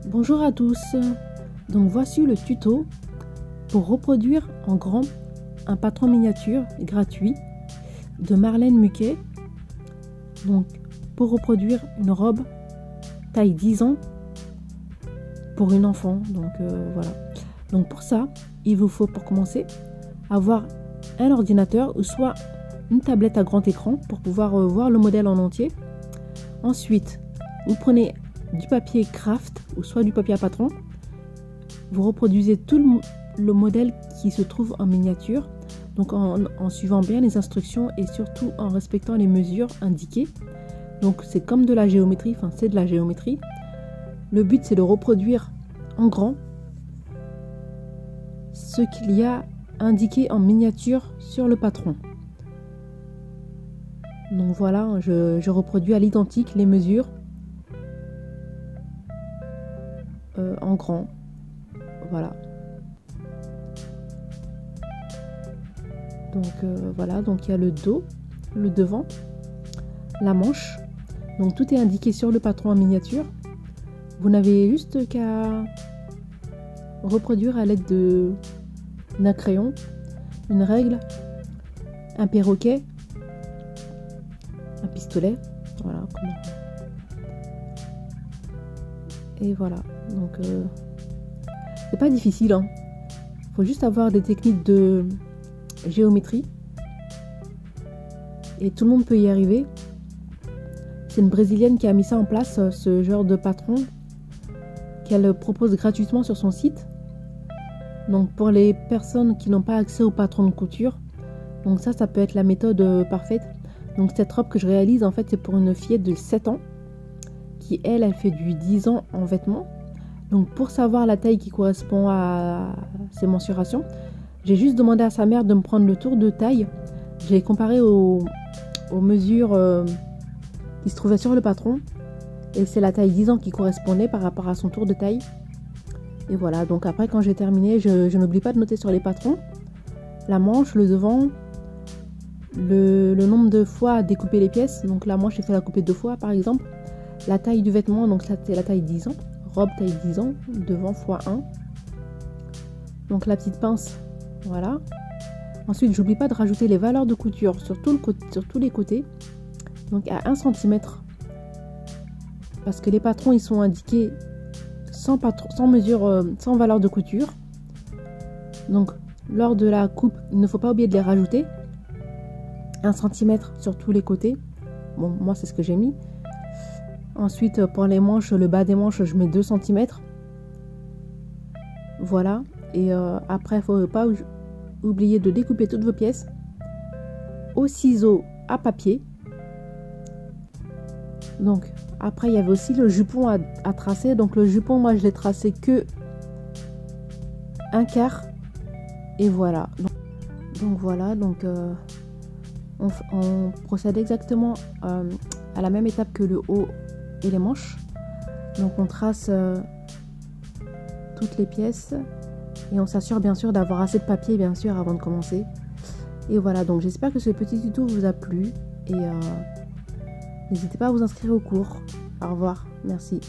Bonjour à tous, donc voici le tuto pour reproduire en grand un patron miniature gratuit de Marlène Muquet. Donc pour reproduire une robe taille 10 ans pour une enfant, donc voilà. Donc pour ça, il vous faut pour commencer avoir un ordinateur ou soit une tablette à grand écran pour pouvoir voir le modèle en entier. Ensuite, vous prenez du papier craft ou soit du papier à patron. Vous reproduisez tout le modèle qui se trouve en miniature, donc en suivant bien les instructions et surtout en respectant les mesures indiquées. Donc c'est comme de la géométrie, enfin c'est de la géométrie. Le but c'est de reproduire en grand ce qu'il y a indiqué en miniature sur le patron. Donc voilà, je reproduis à l'identique les mesures en grand. Voilà. Donc voilà, donc il y a le dos, le devant, la manche. Donc tout est indiqué sur le patron en miniature. Vous n'avez juste qu'à reproduire à l'aide d'un crayon, une règle, un perroquet, un pistolet. Voilà. Et voilà. Donc c'est pas difficile, hein. Faut juste avoir des techniques de géométrie et tout le monde peut y arriver. C'est une brésilienne qui a mis ça en place, ce genre de patron qu'elle propose gratuitement sur son site. Donc pour les personnes qui n'ont pas accès au patron de couture, donc ça peut être la méthode parfaite. Donc cette robe que je réalise en fait c'est pour une fillette de 7 ans qui elle fait du 10 ans en vêtements. Donc pour savoir la taille qui correspond à ses mensurations, j'ai juste demandé à sa mère de me prendre le tour de taille. J'ai comparé aux mesures qui se trouvaient sur le patron. Et c'est la taille 10 ans qui correspondait par rapport à son tour de taille. Et voilà, donc après quand j'ai terminé, je n'oublie pas de noter sur les patrons la manche, le devant, le nombre de fois à découper les pièces. Donc la manche, j'ai fait la couper 2 fois par exemple. La taille du vêtement, donc ça c'est la taille 10 ans. Robe taille 10 ans, devant x1. Donc la petite pince, voilà. Ensuite, j'oublie pas de rajouter les valeurs de couture sur tous les côtés. Donc à 1 cm. Parce que les patrons, ils sont indiqués sans mesure, sans valeur de couture. Donc lors de la coupe, il ne faut pas oublier de les rajouter. 1 cm sur tous les côtés. Bon, moi c'est ce que j'ai mis. Ensuite, pour les manches, le bas des manches, je mets 2 cm. Voilà. Et après, il ne faut pas oublier de découper toutes vos pièces au ciseau à papier. Donc, après, il y avait aussi le jupon à tracer. Donc, le jupon, moi, je l'ai tracé que 1/4. Et voilà. Donc voilà. Donc, on procède exactement à la même étape que le haut et les manches. Donc on trace toutes les pièces et on s'assure bien sûr d'avoir assez de papier bien sûr avant de commencer. Et voilà, donc j'espère que ce petit tuto vous a plu et n'hésitez pas à vous inscrire au cours. Au revoir, merci.